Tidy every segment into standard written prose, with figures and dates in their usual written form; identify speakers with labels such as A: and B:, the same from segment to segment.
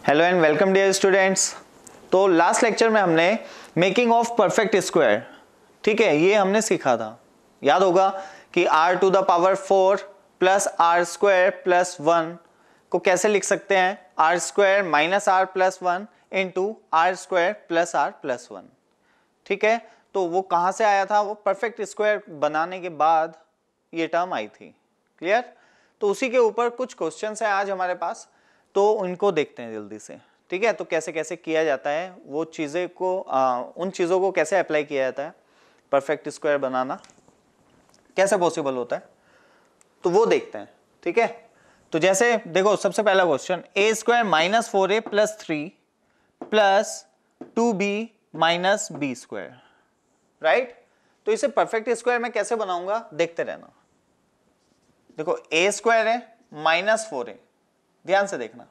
A: Hello and welcome dear students. तो last lecture में हमने मेकिंग ऑफ परफेक्ट स्क्वायर, ठीक है, ये हमने सीखा था। याद होगा कि r to the power 4 plus r square plus 1 को कैसे लिख सकते हैं, r square minus r plus 1 into r square plus r plus 1। ठीक है, तो वो कहाँ से आया था? वो परफेक्ट स्क्वायर बनाने के बाद ये टर्म आई थी। क्लियर? तो उसी के ऊपर कुछ क्वेश्चंस है आज हमारे पास, तो उनको देखते हैं जल्दी से। ठीक है, तो कैसे कैसे किया जाता है वो चीज़ें को, उन चीज़ों को कैसे अप्लाई किया जाता है, परफेक्ट स्क्वायर बनाना कैसे पॉसिबल होता है, तो वो देखते हैं। ठीक है, तो जैसे देखो सबसे पहला question, A square minus 4a plus 3 plus 2b minus B square, right. तो इसे परफेक्ट स्क्वायर में कैसे बनाऊंगा देखते रहना। देखो ए स्क्वायर है माइनस 4a, ध्यान से देखना,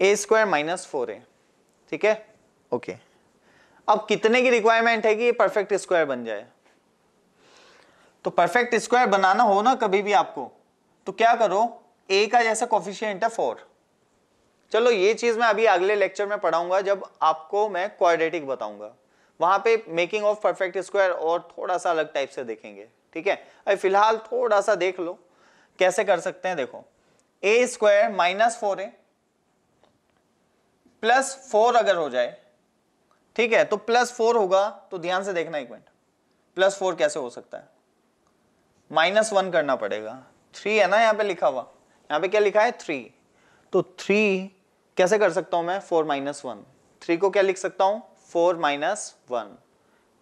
A: ए स्क्वायर माइनस 4a, ठीक है, ओके। अब कितने की रिक्वायरमेंट है कि ये परफेक्ट स्क्वायर बन जाए? तो परफेक्ट स्क्वायर बनाना हो ना कभी भी आपको, तो क्या करो, a का जैसा कोफिशिएंट है 4। चलो ये चीज मैं अभी अगले लेक्चर में पढ़ाऊंगा जब आपको मैं क्वाड्रेटिक बताऊंगा, वहां पे मेकिंग ऑफ परफेक्ट स्क्वायर और थोड़ा सा अलग टाइप से देखेंगे। ठीक है, अभी फिलहाल थोड़ा सा देख लो कैसे कर सकते हैं। देखो ए स्क्वायर माइनस 4a प्लस 4 अगर हो जाए, ठीक है, तो प्लस 4 होगा, तो ध्यान से देखना एक मिनट, प्लस 4 कैसे हो सकता है? माइनस 1 करना पड़ेगा, 3 है ना यहाँ पे लिखा हुआ, यहाँ पे क्या लिखा है 3, तो 3 कैसे कर सकता हूं मैं? 4 माइनस 1, 3 को क्या लिख सकता हूं? 4 माइनस 1।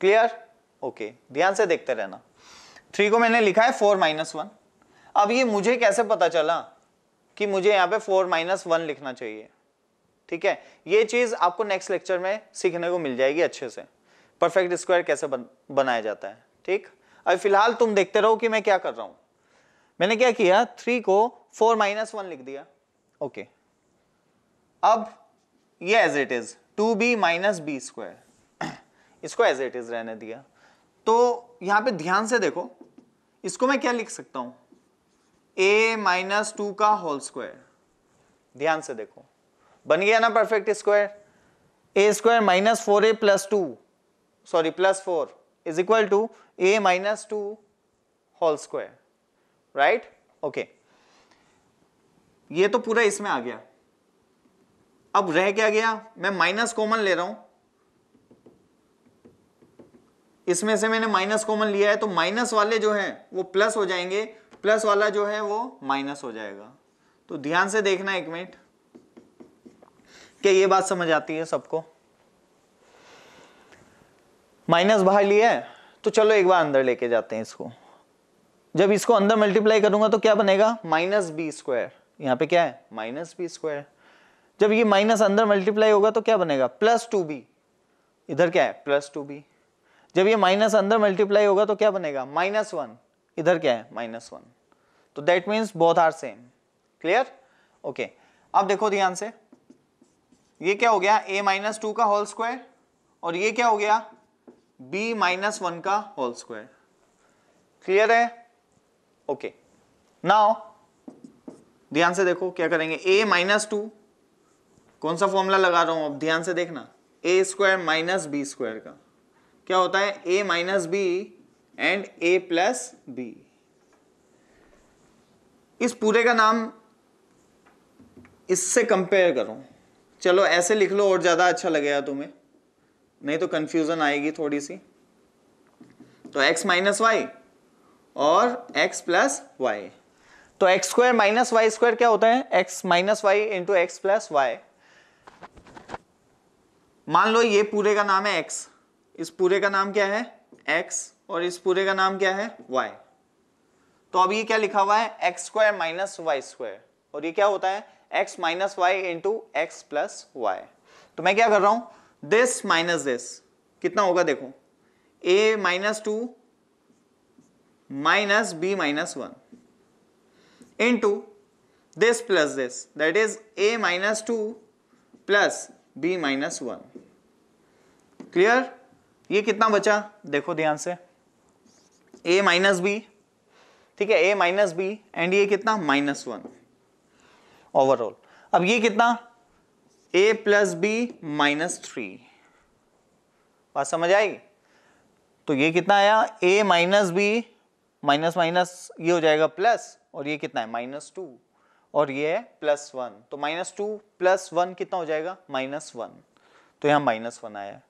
A: क्लियर? ओके, ध्यान से देखते रहना। 3 को मैंने लिखा है 4 माइनस 1। अब ये मुझे कैसे पता चला कि मुझे यहाँ पे 4 माइनस 1 लिखना चाहिए? ठीक है, ये चीज आपको नेक्स्ट लेक्चर में सीखने को मिल जाएगी अच्छे से, परफेक्ट स्क्वायर कैसे बनाया जाता है। ठीक, अब फिलहाल तुम देखते रहो कि मैं क्या कर रहा हूं। मैंने क्या किया, 3 को 4 माइनस 1 लिख दिया, ओके। अब ये as it is 2b minus B square, इसको एज इट इज रहने दिया। तो यहां पे ध्यान से देखो, इसको मैं क्या लिख सकता हूं? a माइनस 2 का होल स्क्वायर। ध्यान से देखो, बन गया ना perfect square. A square minus 4a plus 2, sorry plus 4 is equal to a minus 2 whole square, right, okay. ये तो पूरा इसमें आ गया। अब रह क्या गया? मैं माइनस कॉमन ले रहा हूं, इसमें से मैंने माइनस कॉमन लिया है, तो माइनस वाले जो है वो प्लस हो जाएंगे, प्लस वाला जो है वो माइनस हो जाएगा। तो ध्यान से देखना एक मिनट, क्या ये बात समझ आती है सबको? माइनस बाहर लिया है, तो चलो एक बार अंदर लेके जाते हैं इसको। जब इसको अंदर मल्टीप्लाई करूंगा तो क्या बनेगा? Minus B square. यहाँ पे क्या है? Minus B square. जब ये माइनस अंदर मल्टीप्लाई होगा तो क्या बनेगा? Plus 2b। इधर क्या है? Plus 2b। जब ये माइनस अंदर मल्टीप्लाई होगा तो क्या बनेगा? माइनस 1। इधर क्या है? माइनस 1। तो that means both are same. Clear? Okay, अब देखो ध्यान से, ये क्या हो गया? a माइनस 2 का होल स्क्वायर, और ये क्या हो गया? b माइनस 1 का होल स्क्वायर। क्लियर है? ओके, नाउ ध्यान से देखो क्या करेंगे। a माइनस 2, कौन सा फॉर्मूला लगा रहा हूं अब? ध्यान से देखना, a square minus B square का क्या होता है? a minus b and a plus b. इस पूरे का नाम इससे कंपेयर करो। चलो ऐसे लिख लो और ज्यादा अच्छा लगेगा तुम्हें, नहीं तो कंफ्यूजन आएगी थोड़ी सी। तो x माइनस वाई और x प्लस वाई, तो x square minus Y square क्या होता है? x minus Y into x plus y. मान लो ये पूरे का नाम है x, इस पूरे का नाम क्या है? x, और इस पूरे का नाम क्या है? y। तो अब ये क्या लिखा हुआ है? X square minus Y square, और ये क्या होता है? x minus Y into x plus y. तो मैं क्या कर रहा हूं? दिस माइनस दिस कितना होगा? देखो, a minus 2 minus b minus 1 into this plus this, that is a minus 2 plus b minus 1। Clear? ये कितना बचा? देखो ध्यान से, a माइनस बी, ठीक है, a माइनस बी, एंड ये कितना? Minus 1 overall. अब ये कितना? a plus b minus 3। बात समझ आई? तो ये कितना आया, a minus b minus minus ये हो जाएगा प्लस, और ये कितना है -2, और ये है +1, तो -2 + 1 कितना हो जाएगा -1, तो यहाँ -1 आया।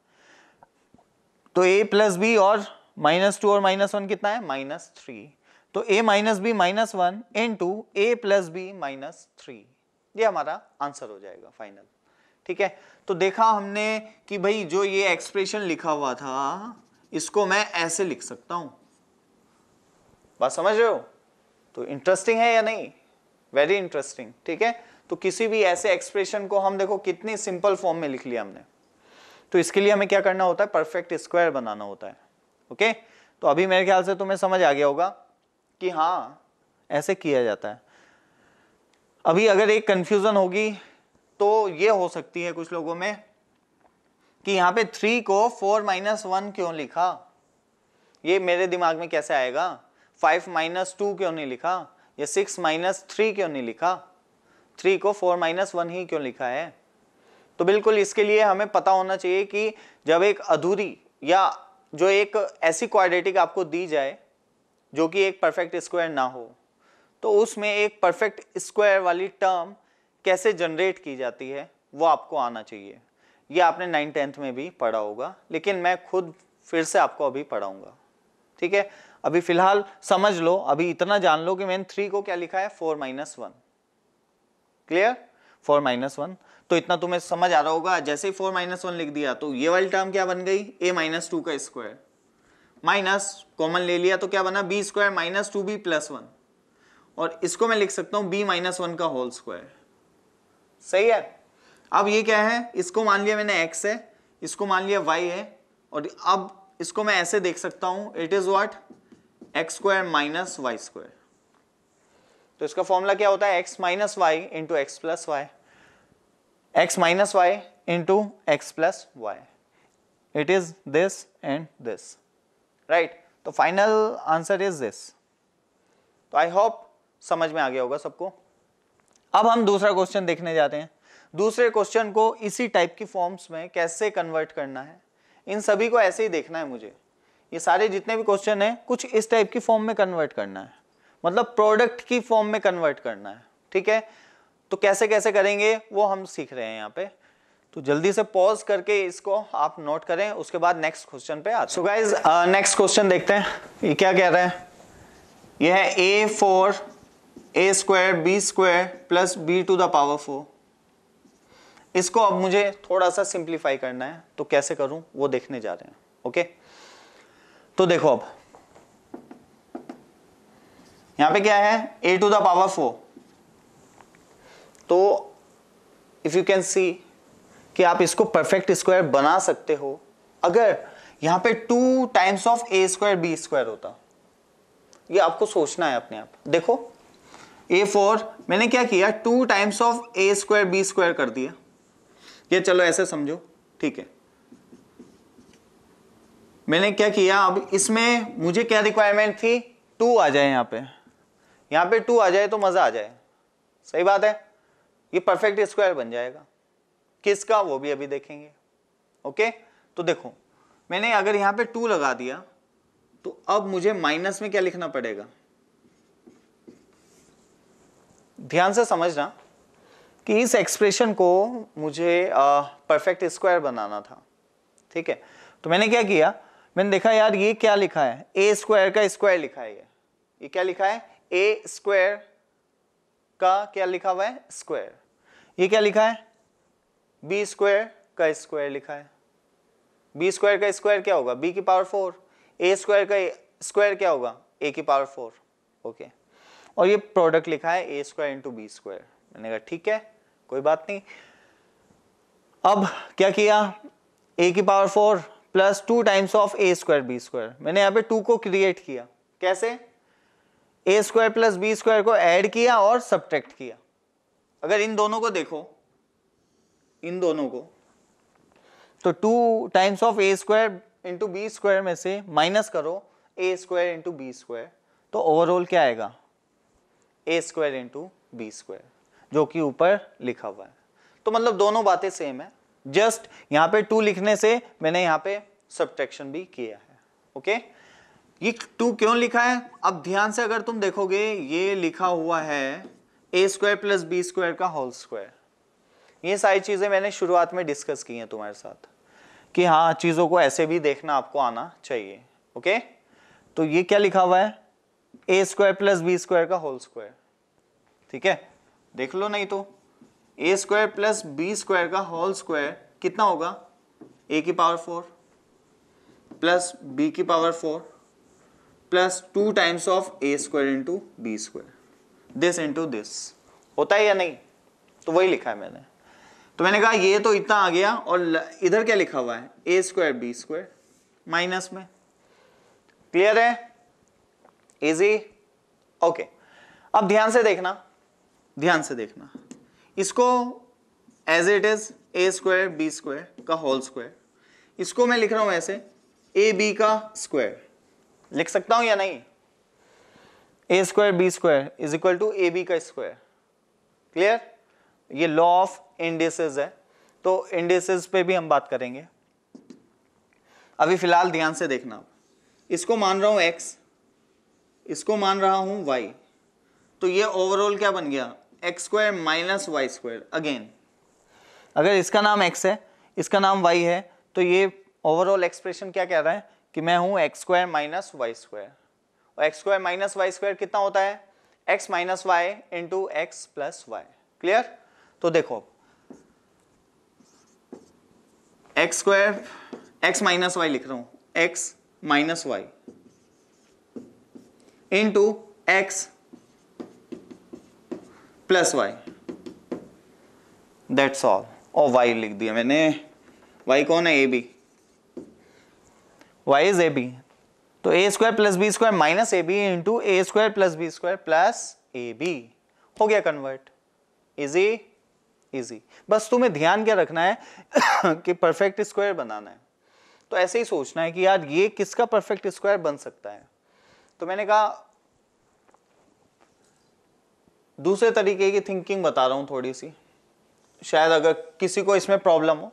A: तो a प्लस बी और -2 और -1 कितना है -3, तो a minus B -1 into a plus B -3, ये हमारा आंसर हो जाएगा फाइनल। ठीक है, तो देखा हमने कि भाई जो ये एक्सप्रेशन लिखा हुआ था इसको मैं ऐसे लिख सकता हूं। बात समझ रहे हो? तो इंटरेस्टिंग है या नहीं? Very interesting. ठीक है, तो किसी भी ऐसे एक्सप्रेशन को हम देखो कितनी सिंपल फॉर्म में लिख लिया हमने। तो इसके लिए हमें क्या करना होता है, परफेक्ट स्क्वायर बनाना होता है। ओके, तो अभी मेरे ख्याल से तुम्हें समझ आ गया होगा कि हाँ ऐसे किया जाता है। अभी अगर एक कंफ्यूजन होगी तो ये हो सकती है कुछ लोगों में कि यहाँ पे 3 को 4 - 1 क्यों लिखा, ये मेरे दिमाग में कैसे आएगा, 5 - 2 क्यों नहीं लिखा, या 6 - 3 क्यों नहीं लिखा, 3 को 4 - 1 ही क्यों लिखा है। तो बिल्कुल इसके लिए हमें पता होना चाहिए कि जब एक अधूरी या जो एक ऐसी क्वाड्रेटिक आपको दी जाए जो कि एक परफेक्ट स्क्वायर ना हो, तो उसमें एक परफेक्ट स्क्वायर वाली टर्म कैसे जनरेट की जाती है वो आपको आना चाहिए। ये आपने 9th-10th में भी पढ़ा होगा, लेकिन मैं खुद फिर से आपको अभी पढ़ाऊंगा। ठीक है, अभी फिलहाल समझ लो, अभी इतना जान लो कि मैंने 3 को क्या लिखा है 4 - 1। क्लियर? 4 - 1, तो इतना तुम्हें समझ आ रहा होगा। जैसे ही 4 - 1 लिख दिया तो ये वाली टर्म क्या बन गई, a - 2 का स्क्वायर, माइनस कॉमन ले लिया तो क्या बना b² - 2b + 1, और इसको मैं लिख सकता हूं b - 1 का होल स्क्वायर। सही है। अब ये क्या है, इसको मान लिया मैंने x है, इसको मान लिया y है, और अब इसको मैं ऐसे देख सकता हूं, it is what, x² - y²। तो इसका फॉर्मूला क्या होता है, x - y into x + y, x - y into x + y, it is this and this, right. तो फाइनल आंसर इज दिस। तो आई होप समझ में आ गया होगा सबको। अब हम दूसरा क्वेश्चन देखने जाते हैं। दूसरे क्वेश्चन को इसी टाइप की फॉर्म्स में कैसे कन्वर्ट करना है, इन सभी को ऐसे ही देखना है मुझे। ये सारे जितने भी क्वेश्चन हैं कुछ इस टाइप की फॉर्म में कन्वर्ट करना है, मतलब प्रोडक्ट की फॉर्म में कन्वर्ट करना है। ठीक है, तो कैसे कैसे करेंगे वो हम सीख रहे हैं यहाँ पे। तो जल्दी से पॉज करके इसको आप नोट करें, उसके बाद नेक्स्ट क्वेश्चन पे आते हैं। सो गाइस नेक्स्ट क्वेश्चन देखते हैं, ये क्या कह रहा है। ये है a4 a² b² + b⁴। इसको अब मुझे थोड़ा सा सिंप्लीफाई करना है, तो कैसे करूं वो देखने जा रहे हैं। ओके, तो देखो अब यहां पे क्या है, a⁴। तो इफ यू कैन सी कि आप इसको परफेक्ट स्क्वायर बना सकते हो अगर यहां पे 2 टाइम्स ऑफ a² b² होता। ये आपको सोचना है अपने आप। देखो a4 मैंने क्या किया, 2 टाइम्स ऑफ a² b² कर दिया, ये चलो ऐसे समझो। ठीक है, मैंने क्या किया, अब इसमें मुझे क्या रिक्वायरमेंट थी, 2 आ जाए, यहां पे 2 आ जाए तो मजा आ जाए। सही बात है, ये परफेक्ट स्क्वायर बन जाएगा। किसका, वो भी अभी देखेंगे। ओके, तो देखो मैंने अगर यहां पे 2 लगा दिया तो अब मुझे माइनस में क्या लिखना पड़ेगा, ध्यान से समझना कि इस एक्सप्रेशन को मुझे परफेक्ट स्क्वायर बनाना था। ठीक है, तो मैंने क्या किया, मैंने देखा यार ये क्या लिखा है, a² का स्क्वायर लिखा है, ये क्या लिखा है, a² का क्या लिखा हुआ है, स्क्वायर। ये क्या लिखा है, b² का स्क्वायर लिखा है। b² का स्क्वायर क्या होगा, b⁴, a² का स्क्वायर क्या होगा, a⁴। ओके, और ये प्रोडक्ट लिखा है a² × b²। मैंने कहा ठीक है कोई बात नहीं। अब क्या किया, a⁴ plus 2 times of a² b²। मैंने यहाँ पे 2 को क्रिएट किया, कैसे, a² + b² को ऐड किया और सब्ट्रैक्ट किया। अगर इन दोनों को देखो, इन दोनों को, तो 2 टाइम्स ऑफ a² × b² में से माइनस करो a² × b², तो ओवरऑल क्या आएगा, a² × b², जो कि ऊपर लिखा हुआ है। तो मतलब दोनों बातें सेम है, जस्ट यहां पे 2 लिखने से मैंने यहां पे सब्ट्रैक्शन भी किया है। ओके, ये 2 क्यों लिखा है? अब ध्यान से अगर तुम देखोगे, ये लिखा हुआ है a square plus B square का होल स्क्वायर। ये सारी चीजें मैंने शुरुआत में डिस्कस की हैं तुम्हारे साथ कि हाँ, चीजों को ऐसे भी देखना आपको आना चाहिए। ओके, तो ये क्या लिखा हुआ है? a square plus B square का होल स्क्वायर। ठीक है, देख लो, नहीं तो a square plus B square का होल स्क्वायर कितना होगा? a की पावर 4 प्लस b की power 4 plus 2 times of a square into b square, this into this. होता है या नहीं? तो वही लिखा है मैंने। तो मैंने कहा ये तो इतना आ गया, और इधर क्या लिखा हुआ है? a square B square minus में। क्लियर है? इजी? ओके, अब ध्यान से देखना, ध्यान से देखना, इसको as it is a square B square का होल स्क्वायर, इसको मैं लिख रहा हूं ऐसे ए बी का स्क्वायर। लिख सकता हूं या नहीं? a square B square is equal to A B का स्क्वायर। क्लियर? ये लॉ ऑफ इंडिसेस है, तो इंडिसेस पे भी हम बात करेंगे। अभी फिलहाल ध्यान से देखना, इसको मान रहा हूं x, इसको मान रहा हूं y, तो ये ओवरऑल क्या बन गया? X square minus Y square. Again, अगर इसका नाम x है, इसका नाम y है, तो ये ओवरऑल एक्सप्रेशन क्या कह रहा है कि मैं हूं X square minus Y square. और X square minus Y square कितना होता है? x minus Y into x plus Y. Clear? तो देखो, X square, X minus Y लिख रहा हूं, X minus Y into x plus Y, that's all. और वाई लिख दिया मैंने। वाई कौन है? A B. Y is A B, तो A square plus B square minus A B into A square plus B square plus A B. हो गया convert. Easy? Easy. बस तुम्हें ध्यान क्या रखना है कि परफेक्ट स्क्वायर बनाना है, तो ऐसे ही सोचना है कि यार ये किसका परफेक्ट स्क्वायर बन सकता है। तो मैंने कहा दूसरे तरीके की थिंकिंग बता रहा हूं थोड़ी सी, शायद अगर किसी को इसमें प्रॉब्लम हो।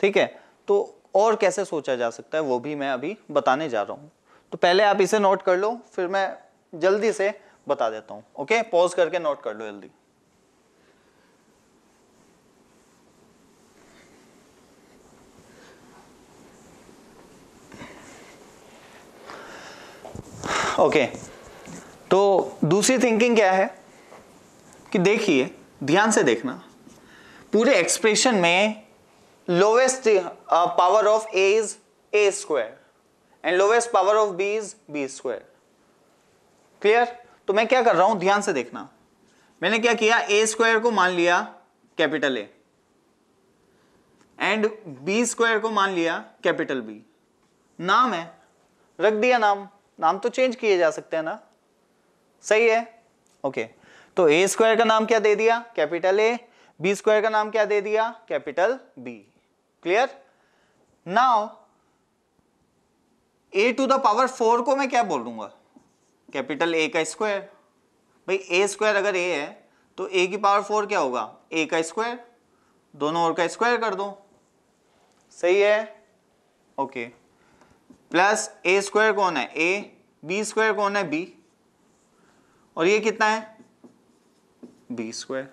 A: ठीक है, तो और कैसे सोचा जा सकता है वो भी मैं अभी बताने जा रहा हूं। तो पहले आप इसे नोट कर लो, फिर मैं जल्दी से बता देता हूं। ओके, पॉज करके नोट कर लो जल्दी। ओके, तो दूसरी थिंकिंग क्या है कि देखिए, ध्यान से देखना, पूरे एक्सप्रेशन में lowest power of a is a square and lowest power of b is b square. Clear? तो मैं क्या कर रहा हूं, ध्यान से देखना। मैंने क्या किया, a स्क्वायर को मान लिया capital A and b square को मान लिया कैपिटल B। नाम है, रख दिया नाम। नाम तो चेंज किए जा सकते हैं ना, सही है? ओके, तो a स्क्वायर का नाम क्या दे दिया? Capital A। b स्क्वायर का नाम क्या दे दिया? Capital B। Clear? Now a to the power 4 को मैं क्या बोलूंगा? कैपिटल A का स्क्वायर। भाई a स्क्वायर अगर a है तो a की पावर 4 क्या होगा? a का स्क्वायर। दोनों ओर का स्क्वायर कर दो, सही है? ओके, प्लस a स्क्वायर कौन है? a, b स्क्वायर कौन है? b, और ये कितना है? b square.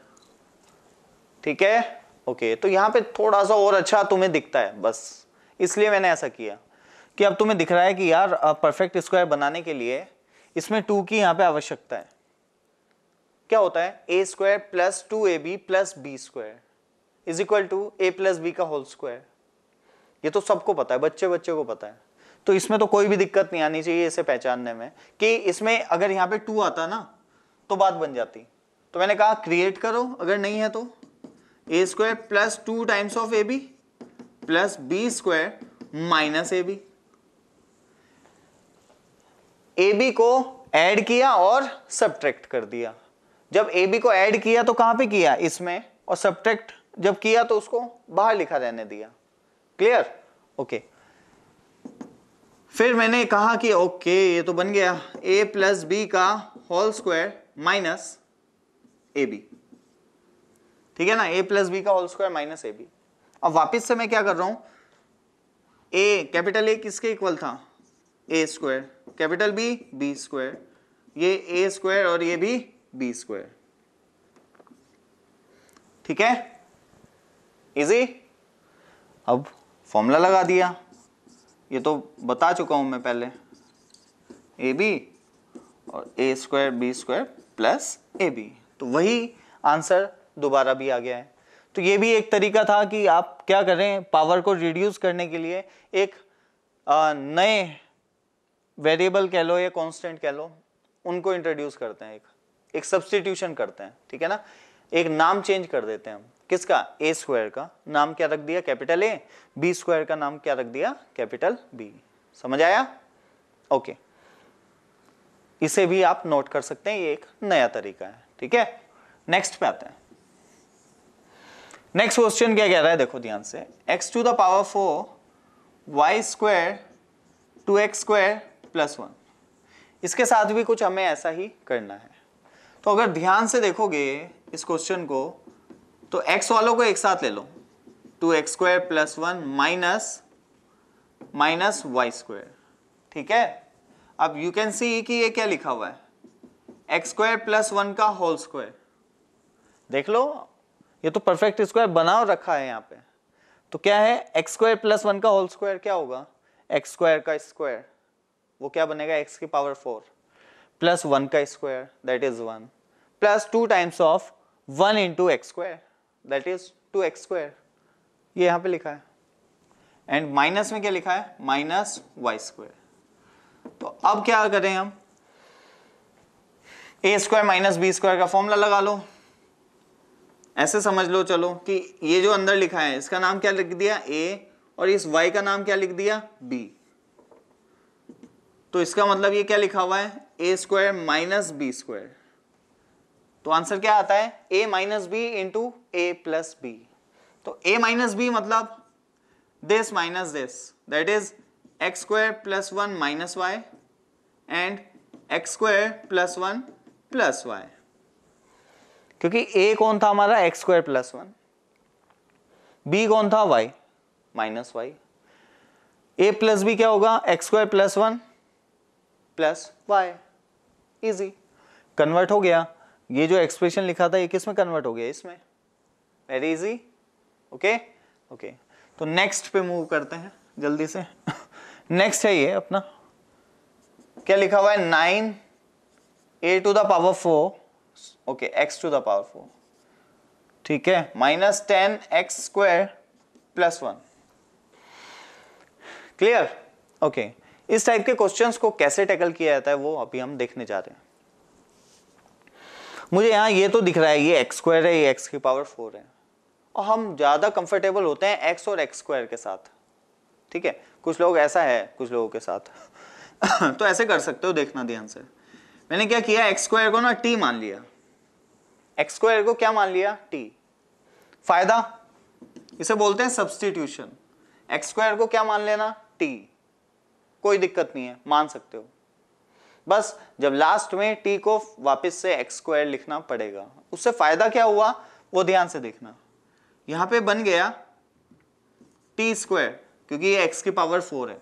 A: ठीक है? ओके, तो यहां पे थोड़ा सा और अच्छा तुम्हें दिखता है, बस इसलिए मैंने ऐसा किया कि अब तुम्हें दिख रहा है कि यार परफेक्ट स्क्वायर बनाने के लिए इसमें 2 की यहां पे आवश्यकता है। क्या होता है? a square plus 2ab plus b square is equal to a plus b का होल स्क्वायर। ये तो सबको पता है, बच्चे बच्चे को पता है, तो इसमें तो कोई भी दिक्कत नहीं आनी चाहिए इसे पहचानने में कि इसमें अगर यहाँ पे 2 आता ना तो बात बन जाती। तो मैंने कहा क्रिएट करो, अगर नहीं है तो a square plus 2 times of ab plus b square minus ab। ab को ऐड किया और सब्ट्रैक्ट कर दिया। जब ab को ऐड किया तो कहां पे किया? इसमें, और सब्ट्रैक्ट जब किया तो उसको बाहर लिखा रहने दिया। क्लियर? ओके, फिर मैंने कहा कि ओके ये तो बन गया a प्लस बी का होल स्क्वायर माइनस ab। ठीक है ना, a प्लस बी का whole square minus A B. अब वापिस से मैं क्या कर रहा हूं, a कैपिटल A किसके इक्वल था, a square, capital B b square, ये a स्क्वायर और ये भी b स्क्वायर। ठीक है, इजी। अब फॉर्मूला लगा दिया, ये तो बता चुका हूं मैं पहले, ए बी और A square B square plus A B, तो वही आंसर दोबारा भी आ गया है। तो ये भी एक तरीका था कि आप क्या करें, पावर को रिड्यूस करने के लिए एक नए वेरिएबल कह लो या कांस्टेंट कह लो, उनको इंट्रोड्यूस करते हैं, एक सब्स्टिट्यूशन करते हैं, ठीक है ना, एक नाम चेंज कर देते हैं हम। किसका, ए स्क्वायर का नाम क्या रख दिया, कैपिटल ए, बी स्क्वायर का नाम क्या रख दिया, कैपिटल बी। समझ आया? ओके, इसे भी आप नोट कर सकते हैं, ये एक नया तरीका है। ठीक है, नेक्स्ट पे आते हैं। नेक्स्ट क्वेश्चन क्या कह रहा है, देखो ध्यान से, x to the power 4 y square 2x square plus 1, इसके साथ भी कुछ हमें ऐसा ही करना है। तो अगर ध्यान से देखोगे इस क्वेश्चन को, तो x वालों को एक साथ ले लो, 2x square plus 1 minus Y square. ठीक है, अब यू कैन सी कि ये क्या लिखा हुआ है, x स्क्वायर प्लस 1 का होल स्क्वायर। देख लो, ये तो परफेक्ट स्क्वायर बना रखा है यहाँ पे। तो क्या है, x स्क्वायर प्लस 1 का होल स्क्वायर क्या होगा, x स्क्वायर का स्क्वायर, वो क्या बनेगा, x की पावर 4 प्लस 1 का square that is 1 plus 2 times of 1 into x square that is 2x square, ये यहाँ पे लिखा है। एंड माइनस में क्या लिखा है, माइनस वाई स्क्वायर। तो अब क्या करें हम, a square minus B square का फॉर्मूला लगा लो। ऐसे समझ लो चलो कि ये जो अंदर लिखा है इसका नाम क्या लिख दिया, a, और इस y का नाम क्या लिख दिया, b। तो इसका मतलब ये क्या लिखा हुआ है, a square minus B square. तो आंसर क्या आता है, a minus B into A plus b. तो a माइनस बी मतलब this minus this, that is x square plus 1 minus y and x square plus 1 plus y. क्योंकि a कौन था हमारा, x स्क्वायर प्लस 1, b कौन था, y minus y, a plus b क्या होगा, x square plus 1 plus y. Easy, convert हो गया। ये जो एक्सप्रेशन लिखा था ये किस में कन्वर्ट हो गया, इसमें। Very easy. ओके ओके, तो नेक्स्ट पे मूव करते हैं जल्दी से। नेक्स्ट है ये अपना, क्या लिखा हुआ है, 9a to the power 4, okay, x to the power 4, ठीक है, minus 10x square plus 1। Clear? Okay, इस टाइप के क्वेश्चंस को कैसे टैकल किया जाता है वो अभी हम देखने जा रहे हैं। मुझे यहाँ ये तो दिख रहा है, ये x स्क्वायर है, ये x की पावर 4 है, और हम ज्यादा कंफर्टेबल होते हैं x और x स्क्वायर के साथ। ठीक है, कुछ लोग ऐसा है, कुछ लोगों के साथ तो ऐसे कर सकते हो, देखना ध्यान से। मैंने क्या किया, x स्क्वायर को ना t मान लिया, x स्क्वायर को क्या मान लिया, t। फायदा, इसे बोलते हैं सब्स्टिट्यूशन। x स्क्वायर को क्या मान लेना, t, कोई दिक्कत नहीं है, मान सकते हो। बस जब लास्ट में t को वापस से x स्क्वायर लिखना पड़ेगा। उससे फायदा क्या हुआ वो ध्यान से देखना। यहां पे बन गया t स्क्वायर, क्योंकि ये x की पावर 4 है।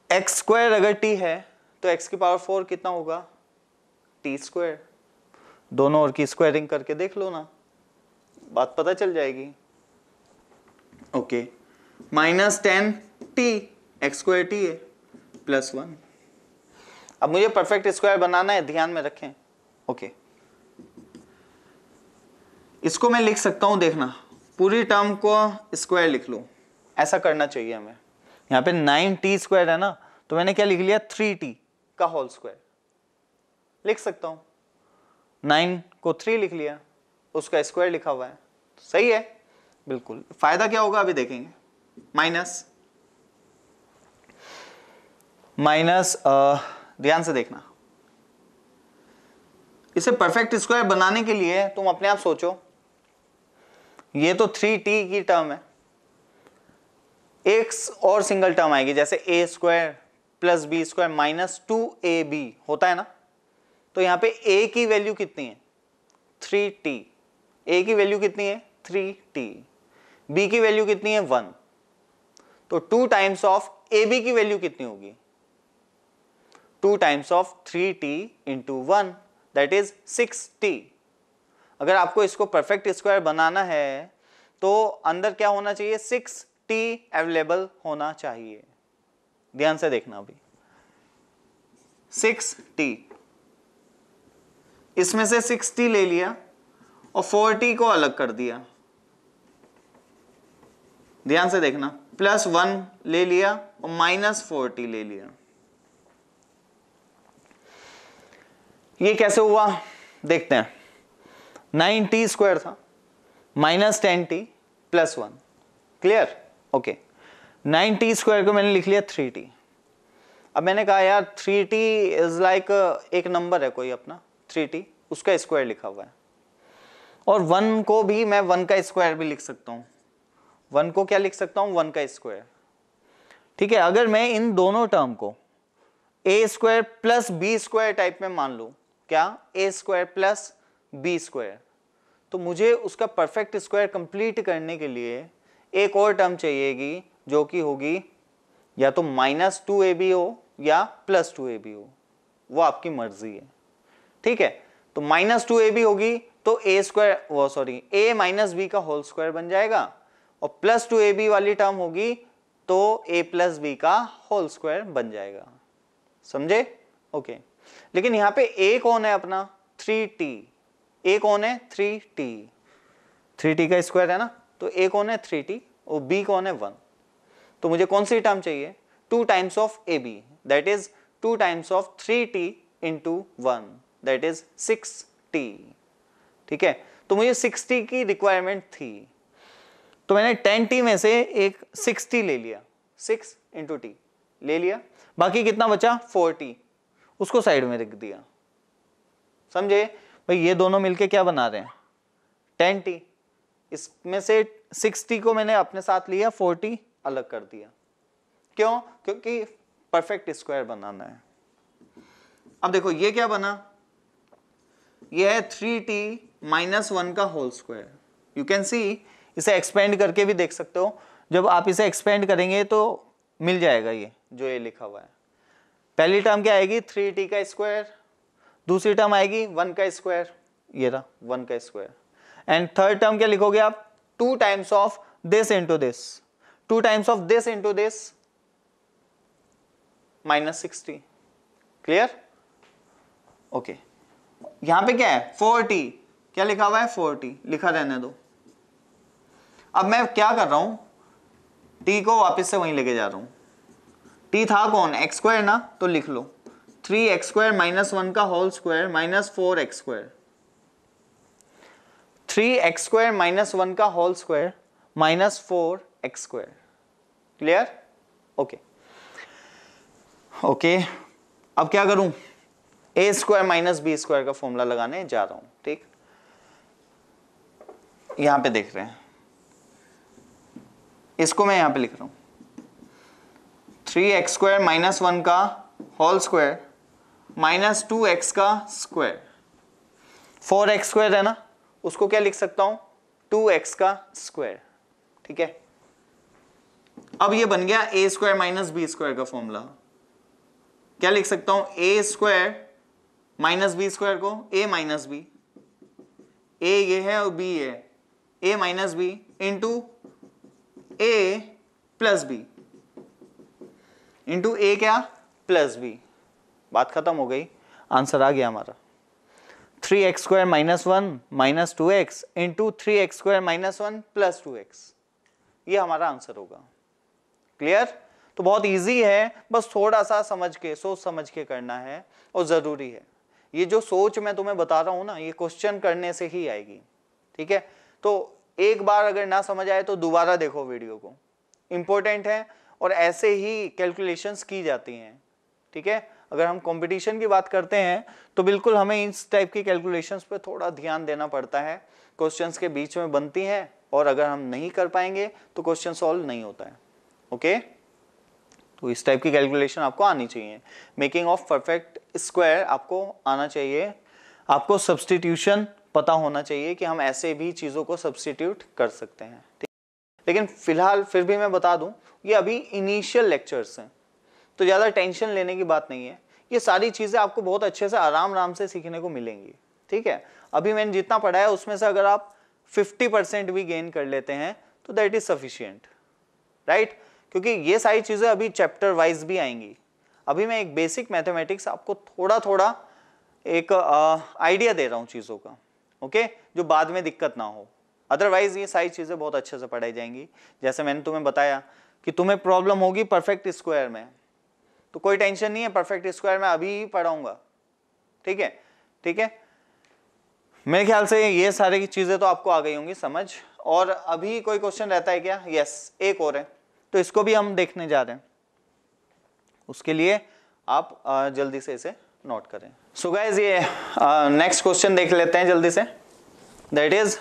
A: x स्क्वायर अगर t है तो x की पावर 4 कितना होगा, t स्क्वायर। दोनों और की स्क्वायरिंग करके देख लो ना, बात पता चल जाएगी। Okay, minus 10t, x square t है, प्लस 1। अब मुझे परफेक्ट स्क्वायर बनाना है, ध्यान में रखें। ओके, इसको मैं लिख सकता हूं, देखना, पूरी टर्म को स्क्वायर लिख लो, ऐसा करना चाहिए हमें। यहाँ पे 9t स्क्वायर है ना, तो मैंने क्या लिख लिया, 3t का होल स्क्वायर लिख सकता हूं। 9 को 3 लिख लिया, उसका स्क्वायर लिखा हुआ है, तो सही है बिल्कुल। फायदा क्या होगा अभी देखेंगे। माइनस ध्यान से देखना, इसे परफेक्ट स्क्वायर बनाने के लिए तुम अपने आप सोचो, ये तो 3t की टर्म है, एक और सिंगल टर्म आएगी, जैसे a square plus B square minus 2ab होता है ना, तो यहां पे a की वैल्यू कितनी है, 3t, ए की वैल्यू कितनी है 3t, बी की वैल्यू कितनी है 1, तो 2 टाइम्स ऑफ ए बी की वैल्यू कितनी होगी 2 times of 3t into 1 that is 6t। अगर आपको इसको परफेक्ट स्क्वायर बनाना है तो अंदर क्या होना चाहिए 6t अवेलेबल होना चाहिए। ध्यान से देखना अभी 6t, इसमें से 6t ले लिया और 4t को अलग कर दिया। ध्यान से देखना +1 ले लिया और -4t ले लिया। ये कैसे हुआ देखते हैं। 9t स्क्वायर था -10t +1, clear, okay. 9t square को मैंने लिख लिया 3t। अब मैंने कहा यार 3t इज लाइक एक नंबर है कोई अपना 3t, उसका स्क्वायर लिखा हुआ है, और 1 को भी मैं 1 का स्क्वायर भी लिख सकता हूँ। 1 को क्या लिख सकता हूँ 1 का स्क्वायर, ठीक है। अगर मैं इन दोनों टर्म को a square plus B square type में मान लूँ, क्या a square plus B square, तो मुझे उसका परफेक्ट स्क्वायर कंप्लीट करने के लिए एक और टर्म चाहिएगी जो कि होगी या तो -2ab हो या +2ab हो, वो आपकी मर्जी है, ठीक है। तो -2ab होगी तो a स्क्वायर वो सॉरी a माइनस बी का होल स्क्वायर बन जाएगा, और +2ab वाली टर्म होगी तो a प्लस बी का होल स्क्वायर बन जाएगा, समझे, ओके। लेकिन यहाँ पे a कौन है अपना 3t, a कौन है 3t का स्क्वायर है ना, तो a कौन है 3t और b कौन है 1, तो मुझे कौन सी टर्म चाहिए 2 times of ab that is 2 times of 3t into 1 that is 6t, ठीक है। तो मुझे 6t की रिक्वायरमेंट थी, तो मैंने 10t में से एक 6t ले लिया, 6 इंटू t ले लिया, बाकी कितना बचा 4t, उसको साइड में रख दिया, समझे भाई। ये दोनों मिलके क्या बना रहे हैं 10t, इसमें से 6t को मैंने अपने साथ लिया, 4t अलग कर दिया, क्यों, क्योंकि परफेक्ट स्क्वायर बनाना है। अब देखो ये क्या बना, ये है 3t माइनस 1 का whole square. You can see, इसे एक्सपेंड करके भी देख सकते हो, जब आप इसे एक्सपेंड करेंगे तो मिल जाएगा ये जो ये लिखा हुआ है। पहली टर्म क्या आएगी 3t का स्क्वायर, दूसरी टर्म आएगी 1 का स्क्वायर, ये रहा 1 का स्क्वायर, एंड थर्ड टर्म क्या लिखोगे आप 2 times of this into this, 2 times of this into this -60, clear, okay. यहां पे क्या है 4t, क्या लिखा हुआ है 4t, लिखा रहने दो। अब मैं क्या कर रहा हूं t को वापस से वहीं लेके जा रहा हूं, t था कौन x स्क्वायर ना, तो लिख लो 3x स्क्वायर माइनस 1 का whole square minus 4x square, 3x square minus 1 का whole square minus 4x square, clear, okay okay. अब क्या करूं a square minus B square का फॉर्मूला लगाने जा रहा हूं, ठीक। यहां पे देख रहे हैं, इसको मैं यहां पे लिख रहा हूं 3x स्क्वायर माइनस 1 का होल स्क्वायर माइनस 2x का स्क्वायर, 4x स्क्वायर है ना, उसको क्या लिख सकता हूं 2x का स्क्वायर, ठीक है। अब ये बन गया a square minus B square का फॉर्मूला, क्या लिख सकता हूं a square minus B square को a माइनस बी, a ये है और b ये है, a minus B into a plus B into a क्या प्लस बी, बात खत्म हो गई, आंसर आ गया हमारा 3x square minus 1 minus 2x into 3x square minus 1 plus 2x, ये हमारा आंसर होगा, क्लियर। तो बहुत इजी है, बस थोड़ा सा समझ के सोच समझ के करना है और जरूरी है। ये जो सोच मैं तुम्हें बता रहा हूं ना, ये क्वेश्चन करने से ही आएगी, ठीक है। तो एक बार अगर ना समझ आए तो दोबारा देखो वीडियो को, इंपॉर्टेंट है, और ऐसे ही कैलकुलेशंस की जाती हैं, ठीक है। अगर हम कंपटीशन की बात करते हैं तो बिल्कुल हमें इस टाइप की कैलकुलेशंस पे थोड़ा ध्यान देना पड़ता है, क्वेश्चंस के बीच में बनती हैं, और अगर हम नहीं कर पाएंगे तो क्वेश्चन सॉल्व नहीं होता है, ओके। तो इस टाइप की कैलकुलेशन आपको आनी चाहिए, मेकिंग ऑफ परफेक्ट स्क्वायर आपको आना चाहिए, आपको सब्स्टिट्यूशन पता होना चाहिए कि हम ऐसे भी चीज़ों को सब्स्टिट्यूट कर सकते हैं, ठीक। लेकिन फिलहाल फिर भी मैं बता दूं, ये अभी इनिशियल लेक्चर्स हैं, तो ज़्यादा टेंशन लेने की बात नहीं है। ये सारी चीज़ें आपको बहुत अच्छे से आराम से सीखने को मिलेंगी, ठीक है। अभी मैंने जितना पढ़ा है उसमें से अगर आप 50% भी गेन कर लेते हैं तो दैट इज सफिशिएंट, राइट। क्योंकि ये सारी चीज़ें अभी चैप्टर वाइज भी आएंगी। अभी मैं एक बेसिक मैथमेटिक्स आपको थोड़ा थोड़ा एक आइडिया दे रहा हूँ चीज़ों का, ओके, जो बाद में दिक्कत ना हो। अदरवाइज ये सारी चीज़ें बहुत अच्छे से पढ़ाई जाएंगी। जैसे मैंने तुम्हें बताया कि तुम्हें प्रॉब्लम होगी परफेक्ट स्क्वायर में, तो कोई टेंशन नहीं है, परफेक्ट स्क्वायर में अभी ही पढ़ाऊंगा, ठीक है, ठीक है। मेरे ख्याल से ये सारी चीज़ें तो आपको आ गई होंगी समझ। और अभी कोई क्वेश्चन रहता है क्या? यस, एक और है, तो इसको भी हम देखने जा रहे हैं। उसके लिए आप जल्दी से इसे नोट करें। सो गाइस, ये नेक्स्ट क्वेश्चन देख लेते हैं जल्दी से। That is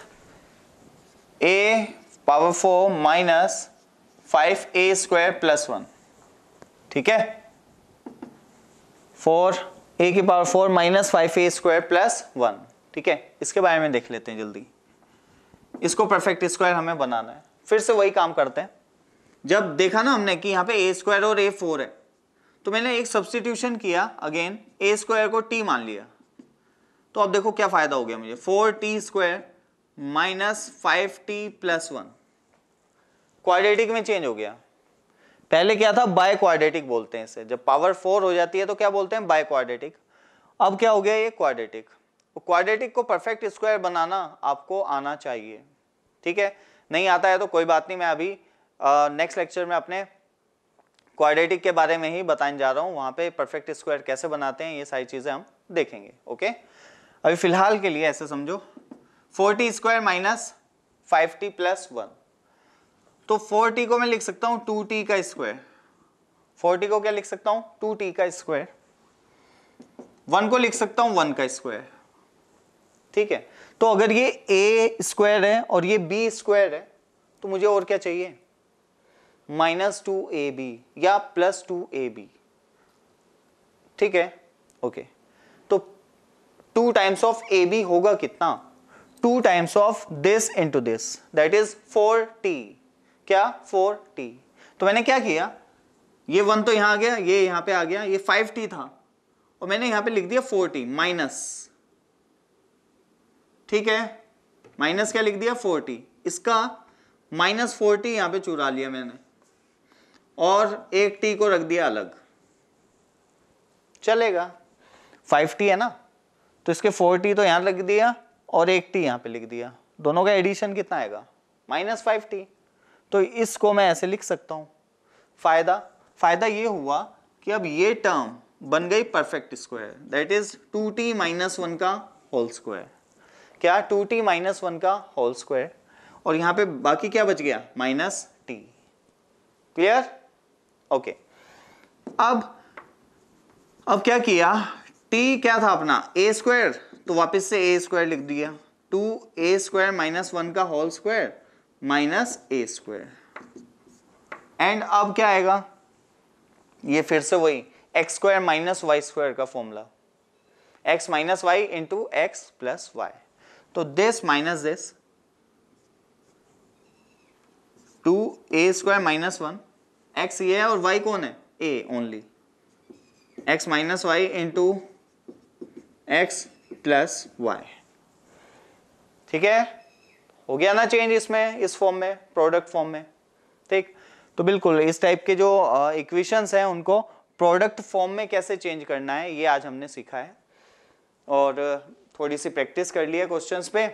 A: a power 4 minus 5a square plus 1, ठीक है। 4a की power 4 minus 5a square plus 1, ठीक है। इसके बारे में देख लेते हैं जल्दी। इसको परफेक्ट स्क्वायर हमें बनाना है। फिर से वही काम करते हैं। जब देखा ना हमने कि यहाँ पे a स्क्वायर और a 4 है, तो मैंने एक सब्स्टिट्यूशन किया, अगेन a स्क्वायर को t मान लिया। तो अब देखो क्या फायदा हो गया मुझे, 4t square minus 5t plus 1, quadratic में चेंज हो गया। पहले क्या था, बाय क्वाड्रेटिक बोलते हैं इसे। जब पावर 4 हो जाती है तो क्या बोलते हैं, बाय क्वाड्रेटिक। अब क्या हो गया, ये क्वाड्रेटिक। क्वाड्रेटिक को परफेक्ट स्क्वायर बनाना आपको आना चाहिए, ठीक है। नहीं आता है तो कोई बात नहीं, मैं अभी नेक्स्ट लेक्चर में अपने क्वाड्रेटिक के बारे में ही बताने जा रहा हूँ। वहाँ पे परफेक्ट स्क्वायर कैसे बनाते हैं ये सारी चीज़ें हम देखेंगे, ओके। अभी फिलहाल के लिए ऐसे समझो, 4t square minus 5t plus 1, तो 4t को मैं लिख सकता हूँ 2t का स्क्वायर। 4t को क्या लिख सकता हूँ, 2t का स्क्वायर। 1 को लिख सकता हूँ 1 का स्क्वायर, ठीक है। तो अगर ये a स्क्वायर है और ये b स्क्वायर है, तो मुझे और क्या चाहिए, माइनस 2ab या प्लस 2ab, ठीक है, ओके। तो 2 टाइम्स ऑफ ab होगा कितना, 2 times of this into this, that is 4t। क्या, 4t। तो मैंने क्या किया, ये 1 तो यहां आ गया, ये यहां पे आ गया, ये 5t था और मैंने यहां पे लिख दिया 4t माइनस, ठीक है। माइनस क्या लिख दिया, 4t। इसका माइनस 4t यहां पे चुरा लिया मैंने और एक t को रख दिया अलग, चलेगा। 5t है ना, तो इसके 4t तो यहां रख दिया और एक t यहां पे लिख दिया। दोनों का एडिशन कितना आएगा, माइनस 5t। तो इसको मैं ऐसे लिख सकता हूं। फायदा ये हुआ कि अब ये टर्म बन गई perfect square, that is 2t minus 1 का होल स्क्वायर। क्या, 2t माइनस 1 का होल स्क्वायर, और यहां पे बाकी क्या बच गया, माइनस t। Clear, okay. अब क्या किया, t क्या था अपना, a स्क्वायर, तो वापस से a स्क्वायर लिख दिया, 2a स्क्वायर माइनस 1 का whole square minus a square. And अब क्या आएगा, ये फिर से वही x square minus Y square का formula, x minus Y into x plus y. तो this minus this, 2a square minus 1, x ये है और y कौन है, a only, x minus Y into x plus y, ठीक है। हो गया ना चेंज इसमें, इस फॉर्म में, प्रोडक्ट फॉर्म में, ठीक। तो बिल्कुल इस टाइप के जो इक्वेशंस हैं उनको प्रोडक्ट फॉर्म में कैसे चेंज करना है ये आज हमने सीखा है, और थोड़ी सी प्रैक्टिस कर ली है क्वेश्चंस पे।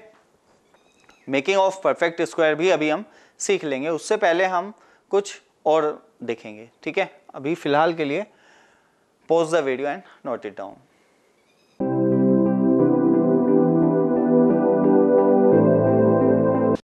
A: मेकिंग ऑफ परफेक्ट स्क्वायर भी अभी हम सीख लेंगे, उससे पहले हम कुछ और देखेंगे, ठीक है। अभी फिलहाल के लिए pause the video and note it down.